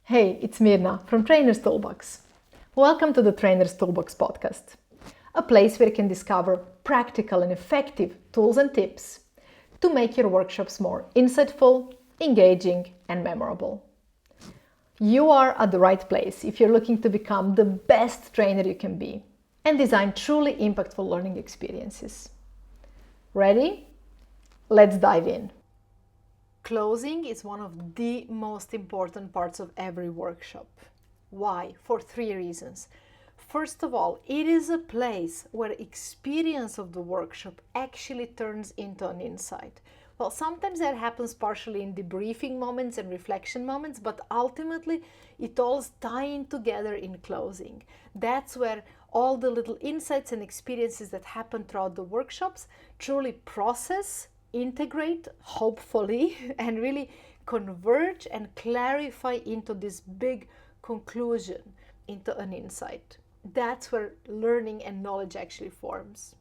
Hey, it's Mirna from Trainer's Toolbox. Welcome to the Trainer's Toolbox podcast, a place where you can discover practical and effective tools and tips to make your workshops more insightful, engaging, and memorable. You are at the right place if you're looking to become the best trainer you can be and design truly impactful learning experiences. Ready? Let's dive in. Closing is one of the most important parts of every workshop. Why? For three reasons. First of all, it is a place where experience of the workshop actually turns into an insight. Well, sometimes that happens partially in debriefing moments and reflection moments, but ultimately it all's tying together in closing. That's where all the little insights and experiences that happen throughout the workshops truly process, integrate, hopefully, and really converge and clarify into this big conclusion, into an insight. That's where learning and knowledge actually forms.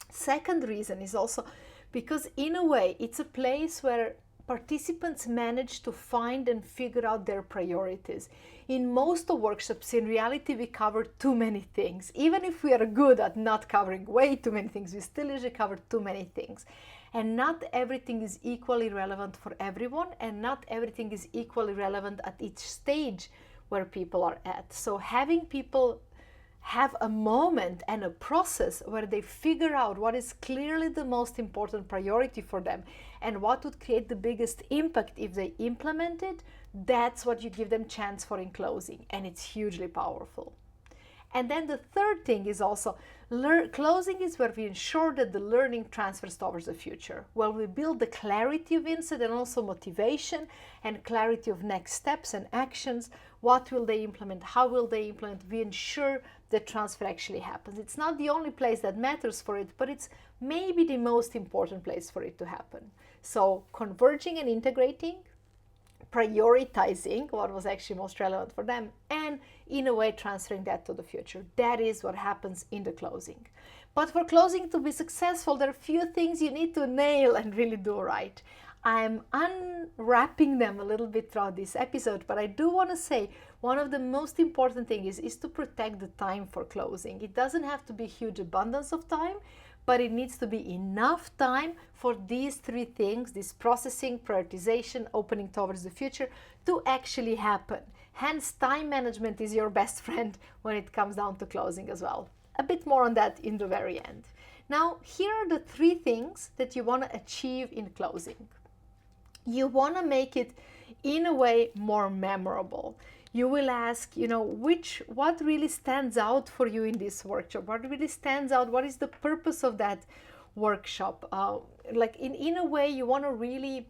Second reason is also because in a way it's a place where participants manage to find and figure out their priorities. In most of workshops, in reality, we cover too many things. Even if we are good at not covering way too many things, we still usually cover too many things. And not everything is equally relevant for everyone, and not everything is equally relevant at each stage where people are at. So having people have a moment and a process where they figure out what is clearly the most important priority for them and what would create the biggest impact if they implement it, that's what you give them chance for in closing, and it's hugely powerful. And then the third thing is also closing is where we ensure that the learning transfers towards the future, where we build the clarity of insight and also motivation and clarity of next steps and actions. What will they implement? How will they implement? We ensure that transfer actually happens. It's not the only place that matters for it, but it's maybe the most important place for it to happen. So converging and integrating, prioritizing what was actually most relevant for them, and in a way transferring that to the future. That is what happens in the closing. But for closing to be successful, there are a few things you need to nail and really do right. I'm unwrapping them a little bit throughout this episode, but I do want to say one of the most important things is to protect the time for closing. It doesn't have to be huge abundance of time, but it needs to be enough time for these three things, this processing, prioritization, opening towards the future, to actually happen. Hence, time management is your best friend when it comes down to closing as well. A bit more on that in the very end. Now, here are the three things that you want to achieve in closing. You want to make it, in a way, more memorable. You will ask, what really stands out for you in this workshop? What really stands out? What is the purpose of that workshop? In a way, you want to really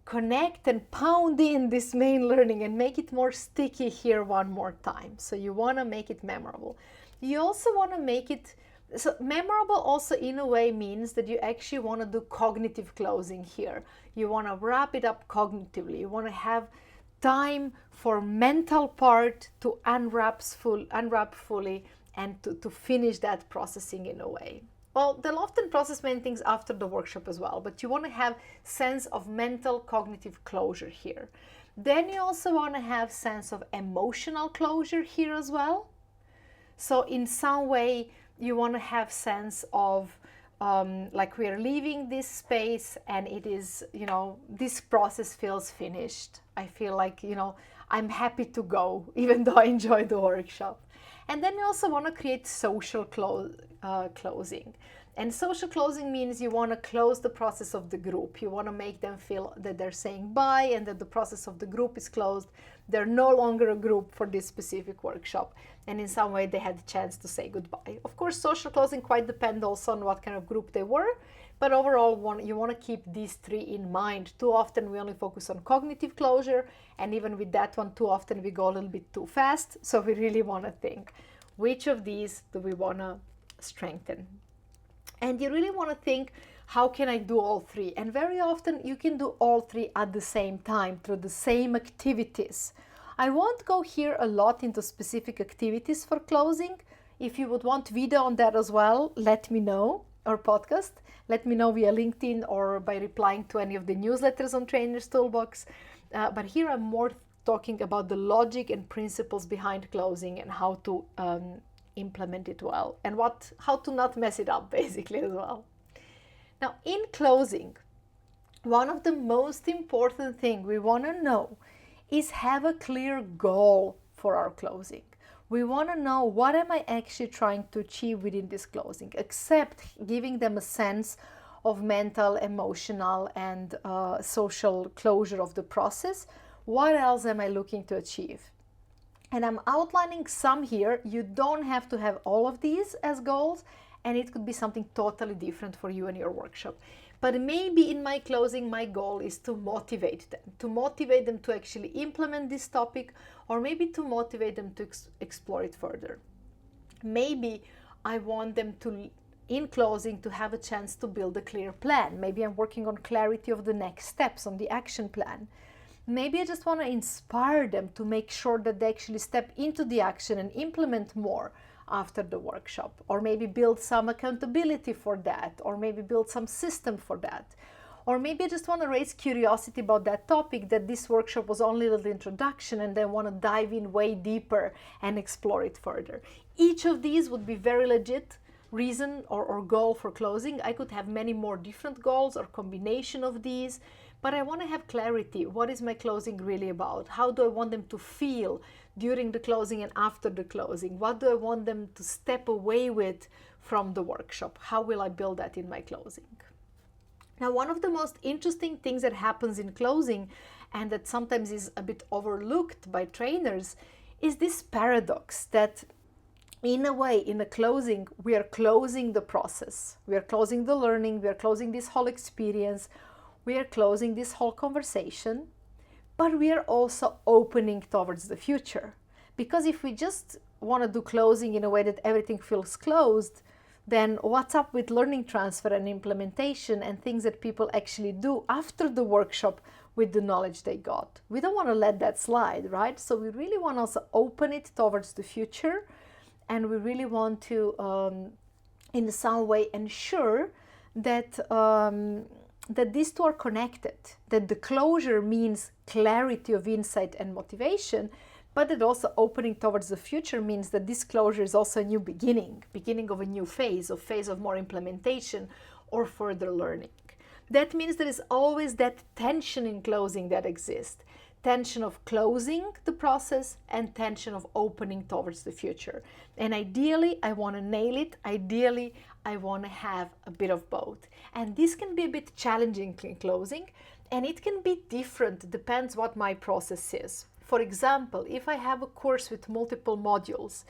connect and pound in this main learning and make it more sticky here one more time. So you want to make it memorable. You also want to make it so memorable. Also, in a way, means that you actually want to do cognitive closing here. You want to wrap it up cognitively. You want to have time for mental part to unwrap fully and to finish that processing in a way. Well, they'll often process many things after the workshop as well, but you want to have sense of mental cognitive closure here. Then you also want to have sense of emotional closure here as well. So in some way, you want to have sense of like we are leaving this space and it is, this process feels finished. I feel like, I'm happy to go, even though I enjoyed the workshop. And then you also want to create social closing. And social closing means you want to close the process of the group. You want to make them feel that they're saying bye and that the process of the group is closed. They're no longer a group for this specific workshop. And in some way, they had the chance to say goodbye. Of course, social closing quite depends also on what kind of group they were. But overall, you want to keep these three in mind. Too often, we only focus on cognitive closure. And even with that one, too often, we go a little bit too fast. So we really want to think, which of these do we want to strengthen? And you really want to think, how can I do all three? And very often you can do all three at the same time through the same activities. I won't go here a lot into specific activities for closing. If you would want video on that as well, let me know, or podcast. Let me know via LinkedIn or by replying to any of the newsletters on Trainer's Toolbox. But here I'm more talking about the logic and principles behind closing and how to implement it well, and how to not mess it up basically as well. Now, in closing, one of the most important things we want to know is have a clear goal for our closing. We want to know, what am I actually trying to achieve within this closing, except giving them a sense of mental, emotional, and social closure of the process. What else am I looking to achieve? And I'm outlining some here. You don't have to have all of these as goals, and it could be something totally different for you and your workshop. But maybe in my closing, my goal is to motivate them to actually implement this topic, or maybe to motivate them to explore it further. Maybe I want them to, in closing, to have a chance to build a clear plan. Maybe I'm working on clarity of the next steps on the action plan. Maybe I just want to inspire them to make sure that they actually step into the action and implement more after the workshop, or maybe build some accountability for that, or maybe build some system for that. Or maybe I just want to raise curiosity about that topic, that this workshop was only a little introduction, and then want to dive in way deeper and explore it further. Each of these would be very legit reason or goal for closing. I could have many more different goals or combination of these, but I want to have clarity. What is my closing really about? How do I want them to feel during the closing and after the closing? What do I want them to step away with from the workshop? How will I build that in my closing? Now, one of the most interesting things that happens in closing, and that sometimes is a bit overlooked by trainers, is this paradox that in a way, in a closing, we are closing the process. We are closing the learning. We are closing this whole experience. We are closing this whole conversation, but we are also opening towards the future. Because if we just want to do closing in a way that everything feels closed, then what's up with learning transfer and implementation and things that people actually do after the workshop with the knowledge they got? We don't want to let that slide, right? So we really want to also open it towards the future, and we really want to, in some way, ensure that that these two are connected, that the closure means clarity of insight and motivation, but that also opening towards the future means that this closure is also a new beginning of a new phase of more implementation or further learning. That means there is always that tension in closing that exists. Tension of closing the process and tension of opening towards the future. And ideally, I want to nail it. Ideally, I want to have a bit of both. And this can be a bit challenging in closing, and it can be different, depends what my process is. For example, if I have a course with multiple modules,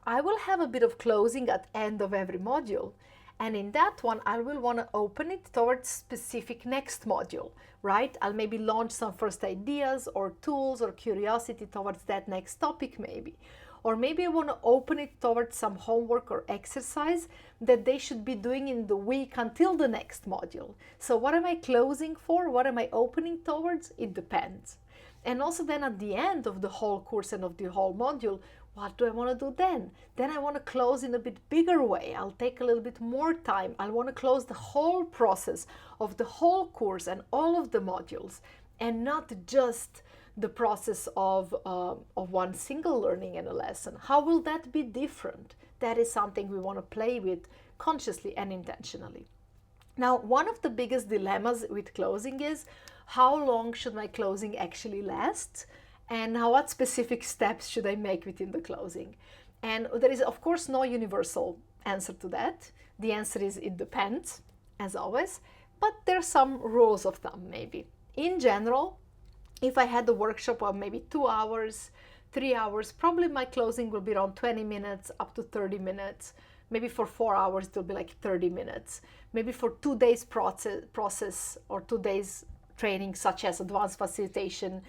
I will have a bit of closing at the end of every module. And in that one, I will want to open it towards specific next module, right? I'll maybe launch some first ideas or tools or curiosity towards that next topic maybe. Or maybe I want to open it towards some homework or exercise that they should be doing in the week until the next module. So what am I closing for? What am I opening towards? It depends. And also then at the end of the whole course and of the whole module, what do I want to do then? Then I want to close in a bit bigger way. I'll take a little bit more time. I want to close the whole process of the whole course and all of the modules, and not just the process of one single learning and a lesson. How will that be different? That is something we want to play with consciously and intentionally. Now, one of the biggest dilemmas with closing is, how long should my closing actually last? And what specific steps should I make within the closing? And there is, of course, no universal answer to that. The answer is it depends, as always, but there are some rules of thumb maybe. In general, if I had a workshop of maybe 2 hours, 3 hours, probably my closing will be around 20 minutes up to 30 minutes. Maybe for 4 hours, it will be like 30 minutes. Maybe for 2 days process or 2 days training, such as advanced facilitation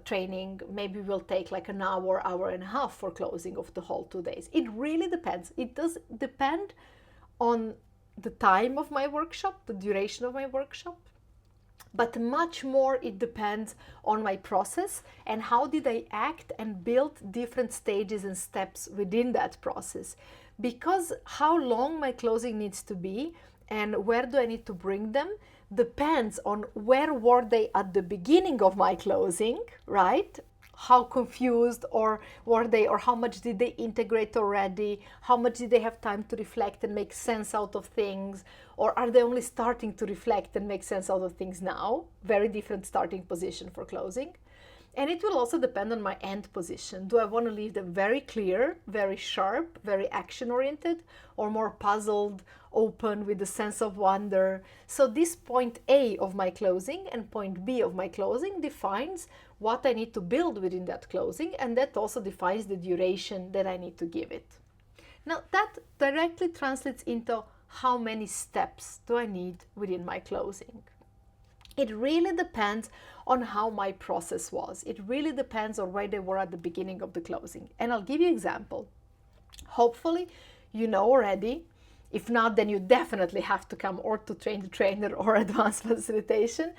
training, maybe will take like an hour, hour and a half for closing of the whole 2 days. It really depends. It does depend on the time of my workshop, the duration of my workshop, but much more it depends on my process and how did I act and build different stages and steps within that process. Because how long my closing needs to be and where do I need to bring them depends on where were they at the beginning of my closing, right? How confused or were they, or how much did they integrate already? How much did they have time to reflect and make sense out of things? Or are they only starting to reflect and make sense out of things now? Very different starting position for closing. And it will also depend on my end position. Do I want to leave them very clear, very sharp, very action oriented, or more puzzled, open with a sense of wonder? So this point A of my closing and point B of my closing defines what I need to build within that closing, and that also defines the duration that I need to give it. Now that directly translates into how many steps do I need within my closing. It really depends on how my process was. It really depends on where they were at the beginning of the closing. And I'll give you an example. Hopefully, you know already. If not, then you definitely have to come or to train the trainer or advanced facilitation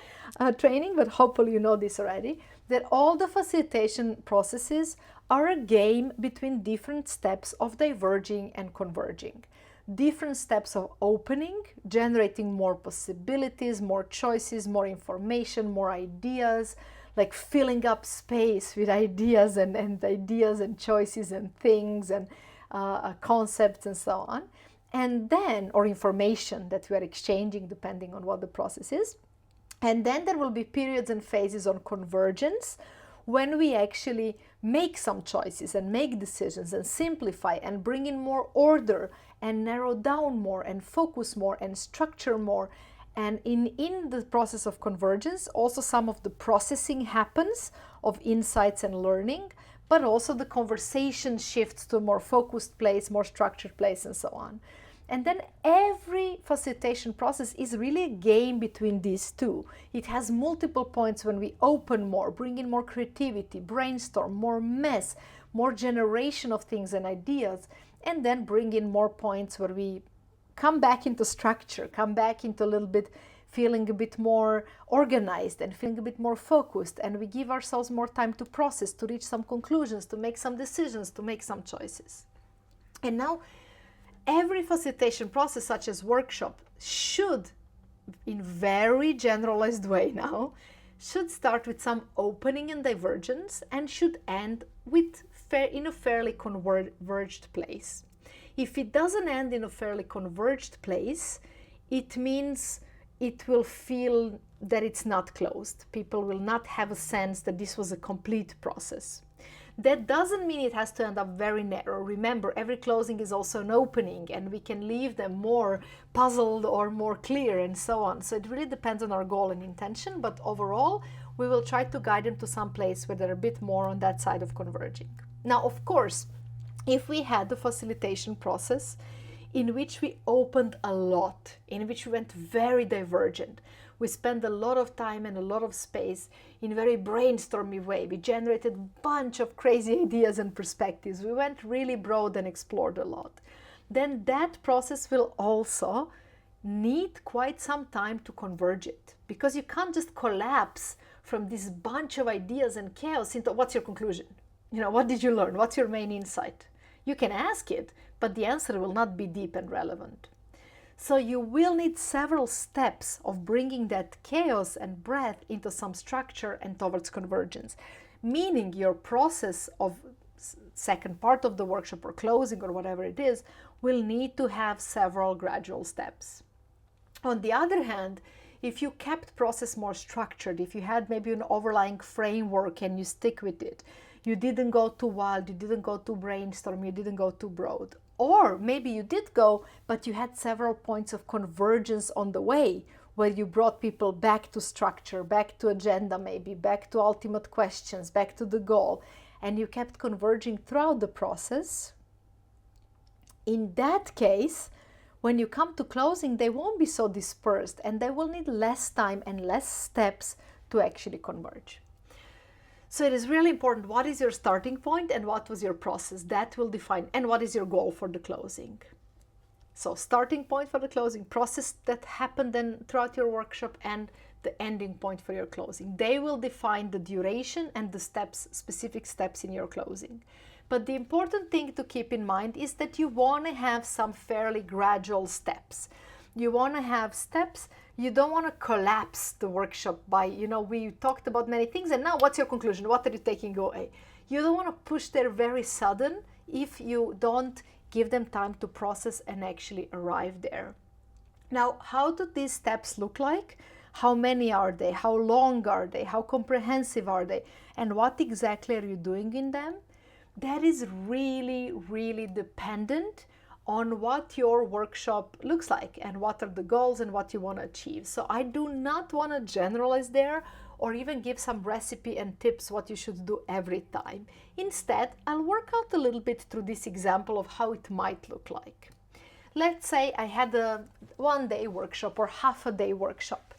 training, but hopefully you know this already, that all the facilitation processes are a game between different steps of diverging and converging. Different steps of opening, generating more possibilities, more choices, more information, more ideas, like filling up space with ideas and ideas and choices and things and concepts and so on. And then, or information that we are exchanging depending on what the process is. And then there will be periods and phases on convergence, when we actually make some choices and make decisions and simplify and bring in more order and narrow down more and focus more and structure more. And in the process of convergence, also some of the processing happens of insights and learning, but also the conversation shifts to a more focused place, more structured place, and so on. And then every facilitation process is really a game between these two. It has multiple points when we open more, bring in more creativity, brainstorm, more mess, more generation of things and ideas, and then bring in more points where we come back into structure, come back into a little bit feeling a bit more organized and feeling a bit more focused, and we give ourselves more time to process, to reach some conclusions, to make some decisions, to make some choices. And now, every facilitation process, such as workshop, should, in very generalized way now, should start with some opening and divergence and should end with in a fairly converged place. If it doesn't end in a fairly converged place, it means it will feel that it's not closed. People will not have a sense that this was a complete process. That doesn't mean it has to end up very narrow. Remember, every closing is also an opening, and we can leave them more puzzled or more clear and so on. So it really depends on our goal and intention, but overall, we will try to guide them to some place where they're a bit more on that side of converging. Now, of course, if we had the facilitation process in which we opened a lot, in which we went very divergent, we spent a lot of time and a lot of space in a very brainstormy way. We generated a bunch of crazy ideas and perspectives. We went really broad and explored a lot. Then that process will also need quite some time to converge it, because you can't just collapse from this bunch of ideas and chaos into what's your conclusion? What did you learn? What's your main insight? You can ask it, but the answer will not be deep and relevant. So you will need several steps of bringing that chaos and breadth into some structure and towards convergence, meaning your process of second part of the workshop or closing or whatever it is will need to have several gradual steps. On the other hand, if you kept process more structured, if you had maybe an overlying framework and you stick with it, you didn't go too wild, you didn't go too brainstorm, you didn't go too broad. Or maybe you did go, but you had several points of convergence on the way, where you brought people back to structure, back to agenda maybe, back to ultimate questions, back to the goal, and you kept converging throughout the process. In that case, when you come to closing, they won't be so dispersed, and they will need less time and less steps to actually converge. So it is really important, what is your starting point and what was your process? That will define, and what is your goal for the closing. So starting point for the closing, process that happened then throughout your workshop, and the ending point for your closing. They will define the duration and the steps, specific steps in your closing. But the important thing to keep in mind is that you want to have some fairly gradual steps. You want to have steps. You don't want to collapse the workshop by, we talked about many things, and now what's your conclusion? What are you taking away? You don't want to push there very sudden if you don't give them time to process and actually arrive there. Now, how do these steps look like? How many are they? How long are they? How comprehensive are they? And what exactly are you doing in them? That is really, really dependent on what your workshop looks like and what are the goals and what you want to achieve. So I do not want to generalize there or even give some recipe and tips what you should do every time. Instead, I'll work out a little bit through this example of how it might look like. Let's say I had a 1-day workshop or half a day workshop.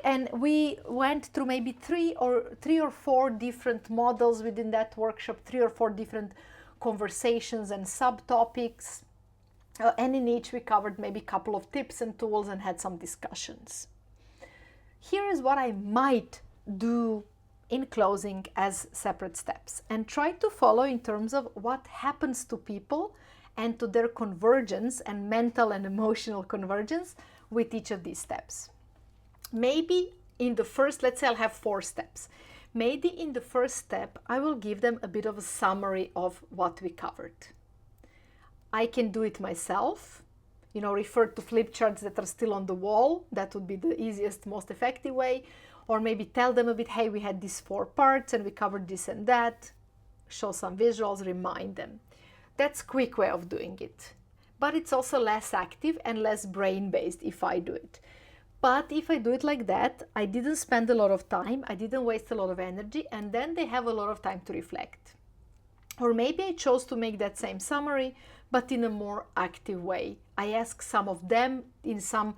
And we went through maybe three or four different models within that workshop, 3 or 4 different conversations and subtopics. And in each we covered maybe a couple of tips and tools and had some discussions. Here is what I might do in closing as separate steps and try to follow in terms of what happens to people and to their convergence and mental and emotional convergence with each of these steps. Maybe in the first, let's say I'll have 4 steps. Maybe in the first step, I will give them a bit of a summary of what we covered. I can do it myself, refer to flip charts that are still on the wall. That would be the easiest, most effective way. Or maybe tell them a bit, hey, we had these 4 parts and we covered this and that. Show some visuals, remind them. That's a quick way of doing it. But it's also less active and less brain-based if I do it. But if I do it like that, I didn't spend a lot of time, I didn't waste a lot of energy, and then they have a lot of time to reflect. Or maybe I chose to make that same summary, but in a more active way. I asked some of them in some,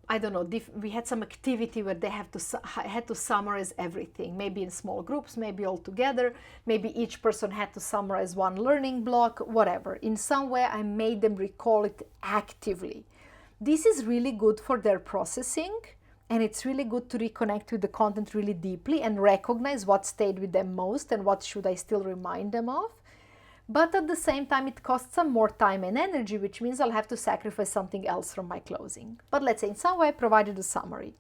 we had some activity where they had to summarize everything, maybe in small groups, maybe all together, maybe each person had to summarize one learning block, whatever. In some way, I made them recall it actively. This is really good for their processing, and it's really good to reconnect with the content really deeply and recognize what stayed with them most and what should I still remind them of. But at the same time, it costs some more time and energy, which means I'll have to sacrifice something else from my closing. But let's say in some way I provided a summary.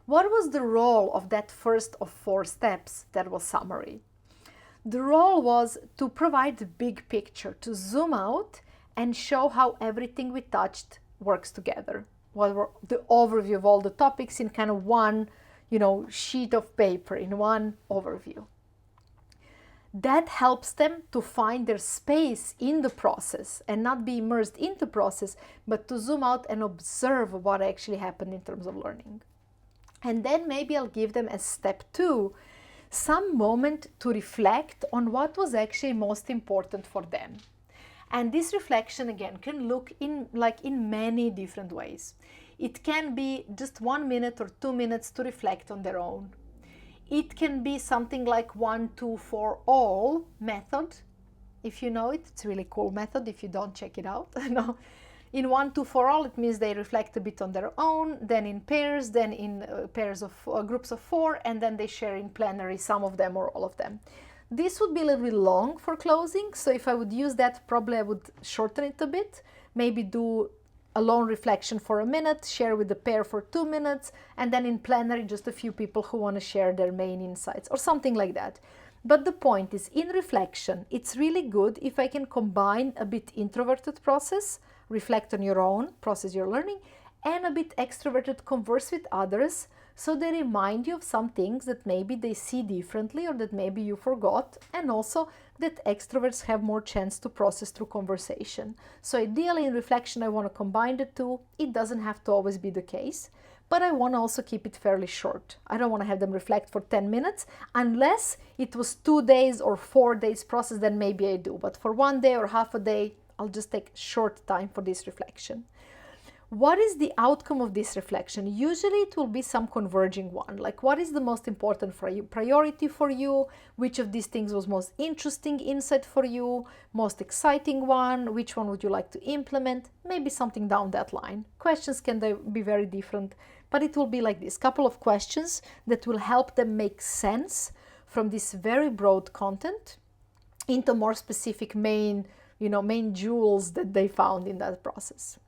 What was the role of that first of 4 steps that was summary? The role was to provide the big picture, to zoom out and show how everything we touched works together. What were the overview of all the topics in kind of one, sheet of paper, in one overview. That helps them to find their space in the process and not be immersed in the process, but to zoom out and observe what actually happened in terms of learning. And then maybe I'll give them as step 2, some moment to reflect on what was actually most important for them. And this reflection again can look in many different ways. It can be just 1 minute or 2 minutes to reflect on their own. It can be something like 1, 2, 4 all method. If you know it, it's a really cool method. If you don't, check it out. No. In 1, 2, 4 all, it means they reflect a bit on their own, then in pairs, then in pairs of groups of 4, and then they share in plenary, some of them or all of them. This would be a little bit long for closing, so if I would use that, probably I would shorten it a bit, maybe do a lone reflection for 1 minute, share with the pair for 2 minutes, and then in plenary just a few people who want to share their main insights or something like that. But the point is, in reflection, it's really good if I can combine a bit introverted process, reflect on your own, process your learning, and a bit extroverted converse with others, so they remind you of some things that maybe they see differently or that maybe you forgot, and also that extroverts have more chance to process through conversation. So ideally in reflection I want to combine the two. It doesn't have to always be the case, but I want to also keep it fairly short. I don't want to have them reflect for 10 minutes unless it was 2 days or 4 days process, then maybe I do. But for 1 day or half a day, I'll just take short time for this reflection. What is the outcome of this reflection? Usually it will be some converging one, like what is the most important for you, priority for you, which of these things was most interesting insight for you, most exciting one, which one would you like to implement, maybe something down that line. Questions can be very different, but it will be like this, couple of questions that will help them make sense from this very broad content into more specific main jewels that they found in that process.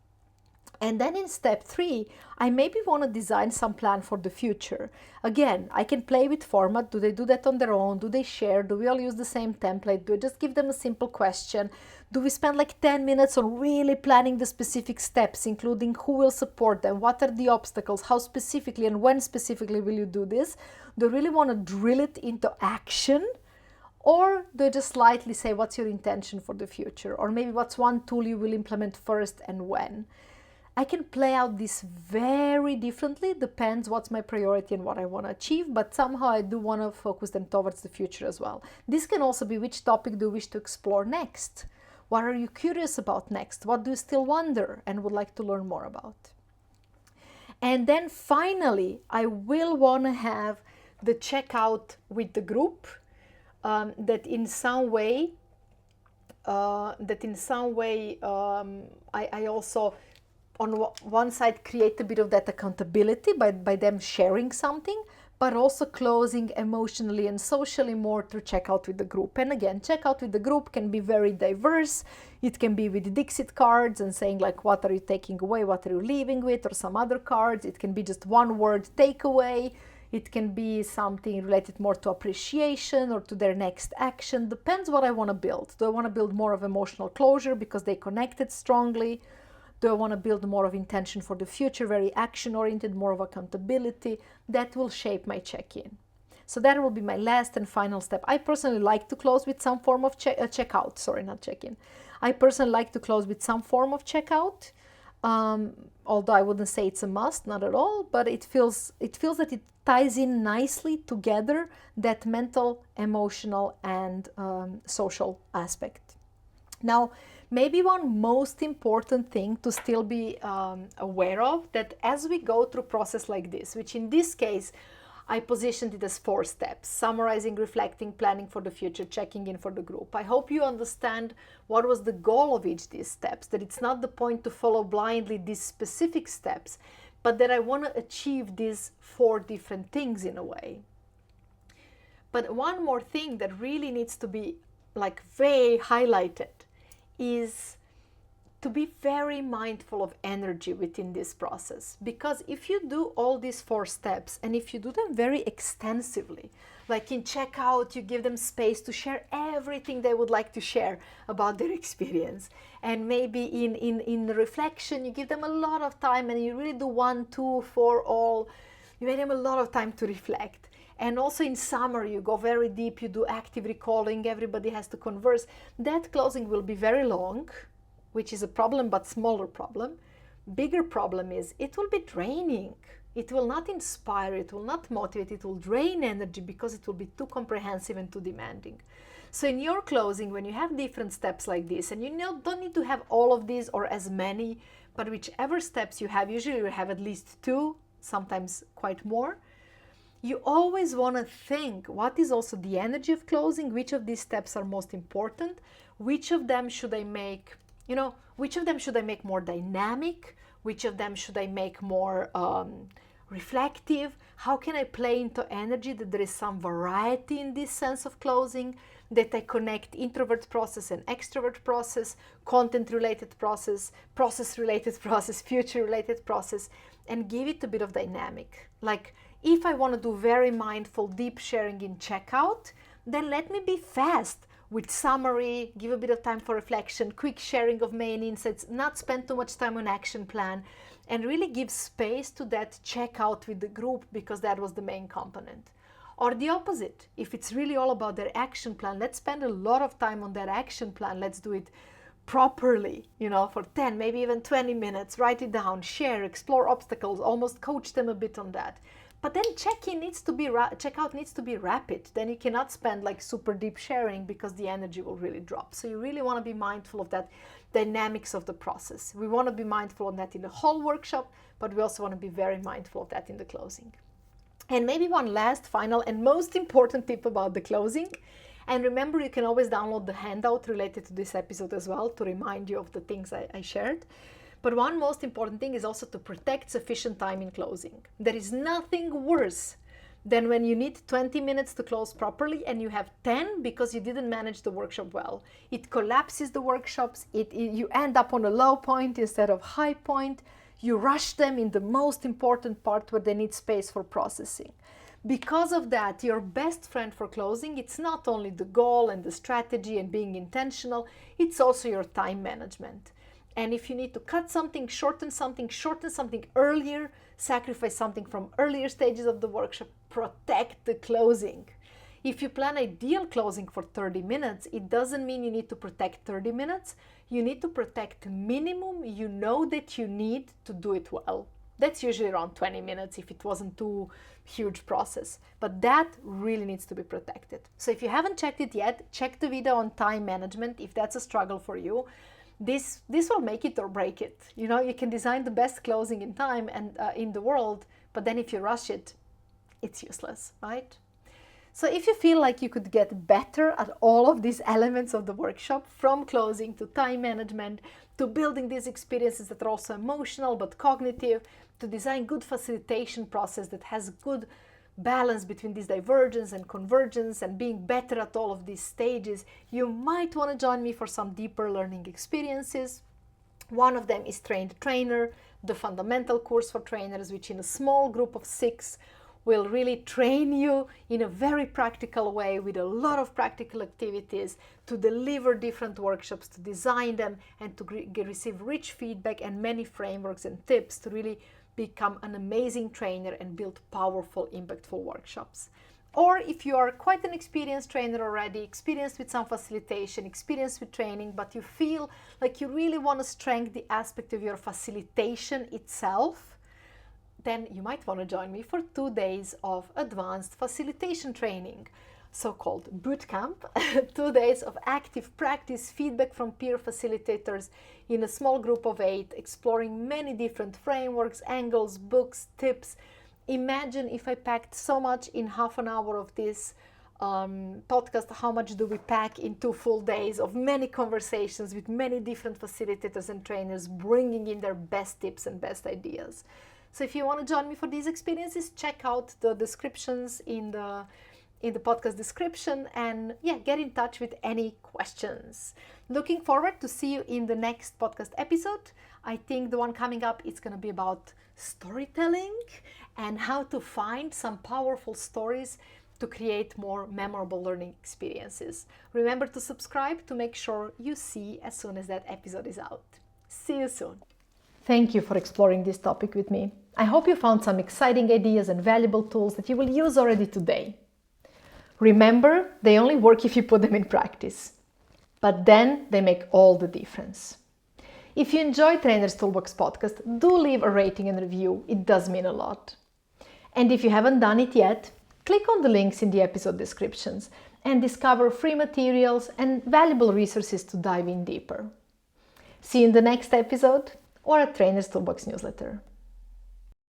And then in step 3, I maybe want to design some plan for the future. Again, I can play with format. Do they do that on their own? Do they share? Do we all use the same template? Do I just give them a simple question? Do we spend like 10 minutes on really planning the specific steps, including who will support them? What are the obstacles? How specifically and when specifically will you do this? Do I really want to drill it into action? Or do I just slightly say, what's your intention for the future? Or maybe what's one tool you will implement first and when? I can play out this very differently, depends what's my priority and what I want to achieve, but somehow I do want to focus them towards the future as well. This can also be which topic do you wish to explore next? What are you curious about next? What do you still wonder and would like to learn more about? And then finally, I will want to have the checkout with the group that in some way I also on one side create a bit of that accountability by them sharing something, but also closing emotionally and socially more through checkout with the group. And again, checkout with the group can be very diverse. It can be with Dixit cards and saying like, what are you taking away, what are you leaving with, or some other cards. It can be just one word takeaway. It can be something related more to appreciation or to their next action. Depends what I want to build. Do I want to build more of emotional closure because they connected strongly? Do I want to build more of intention for the future, very action-oriented, more of accountability? That will shape my check-in. So that will be my last and final step. I personally like to close with some form of checkout. Sorry, not check-in. I personally like to close with some form of checkout. Although I wouldn't say it's a must, not at all, but it feels that it ties in nicely together that mental, emotional, and social aspect. Now, maybe one most important thing to still be aware of, that as we go through process like this, which in this case, I positioned it as 4 steps: summarizing, reflecting, planning for the future, checking in for the group. I hope you understand what was the goal of each of these steps, that it's not the point to follow blindly these specific steps, but that I want to achieve these 4 different things in a way. But one more thing that really needs to be like very highlighted is to be very mindful of energy within this process. Because if you do all these 4 steps and if you do them very extensively, like in checkout, you give them space to share everything they would like to share about their experience. And maybe in reflection, you give them a lot of time and you really do 1, 2, 4, all. You give them a lot of time to reflect. And also in summer, you go very deep, you do active recalling, everybody has to converse. That closing will be very long, which is a problem, but smaller problem. Bigger problem is it will be draining. It will not inspire, it will not motivate, it will drain energy because it will be too comprehensive and too demanding. So in your closing, when you have different steps like this, and you don't need to have all of these or as many, but whichever steps you have, usually you have at least 2, sometimes quite more. You always want to think, what is also the energy of closing? Which of these steps are most important? Which of them should I make, which of them should I make more dynamic? Which of them should I make more reflective? How can I play into energy that there is some variety in this sense of closing, that I connect introvert process and extrovert process, content-related process, process-related process, future-related process, and give it a bit of dynamic. Like, if I want to do very mindful, deep sharing in checkout, then let me be fast with summary, give a bit of time for reflection, quick sharing of main insights, not spend too much time on action plan, and really give space to that checkout with the group because that was the main component. Or the opposite, if it's really all about their action plan, let's spend a lot of time on that action plan. Let's do it properly, for 10, maybe even 20 minutes, write it down, share, explore obstacles, almost coach them a bit on that. But then checkout needs to be rapid. Then you cannot spend like super deep sharing because the energy will really drop. So you really want to be mindful of that dynamics of the process. We want to be mindful of that in the whole workshop, but we also want to be very mindful of that in the closing. And maybe one last, final, and most important tip about the closing. And remember, you can always download the handout related to this episode as well to remind you of the things I shared. But one most important thing is also to protect sufficient time in closing. There is nothing worse than when you need 20 minutes to close properly and you have 10 because you didn't manage the workshop well. It collapses the workshops. You end up on a low point instead of high point. You rush them in the most important part where they need space for processing. Because of that, your best friend for closing, it's not only the goal and the strategy and being intentional, it's also your time management. And if you need to cut something, shorten something earlier, sacrifice something from earlier stages of the workshop, protect the closing. If you plan ideal closing for 30 minutes, it doesn't mean you need to protect 30 minutes. You need to protect minimum you know that you need to do it well. That's usually around 20 minutes if it wasn't too huge process. But that really needs to be protected. So if you haven't checked it yet, check the video on time management if that's a struggle for you. This will make it or break it. You know, you can design the best closing in time and in the world, but then if you rush it, it's useless, right? So if you feel like you could get better at all of these elements of the workshop, from closing to time management, to building these experiences that are also emotional but cognitive, to design good facilitation process that has good balance between this divergence and convergence and being better at all of these stages, you might want to join me for some deeper learning experiences. One of them is Train the Trainer, the fundamental course for trainers, which in a small group of 6 will really train you in a very practical way with a lot of practical activities to deliver different workshops, to design them, and to receive rich feedback and many frameworks and tips to really become an amazing trainer and build powerful, impactful workshops. Or if you are quite an experienced trainer already, experienced with some facilitation, experienced with training, but you feel like you really want to strengthen the aspect of your facilitation itself, then you might want to join me for 2 days of advanced facilitation training, so-called boot camp. 2 days of active practice, feedback from peer facilitators in a small group of 8, exploring many different frameworks, angles, books, tips. Imagine if I packed so much in half an hour of this podcast, how much do we pack in 2 full days of many conversations with many different facilitators and trainers, bringing in their best tips and best ideas. So if you want to join me for these experiences, check out the descriptions in the podcast description, and get in touch with any questions. Looking forward to see you in the next podcast episode. I think the one coming up is going to be about storytelling and how to find some powerful stories to create more memorable learning experiences. Remember to subscribe to make sure you see as soon as that episode is out. See you soon. Thank you for exploring this topic with me. I hope you found some exciting ideas and valuable tools that you will use already today. Remember, they only work if you put them in practice, but then they make all the difference. If you enjoy Trainer's Toolbox podcast, do leave a rating and review. It does mean a lot. And if you haven't done it yet, click on the links in the episode descriptions and discover free materials and valuable resources to dive in deeper. See you in the next episode or at Trainer's Toolbox newsletter.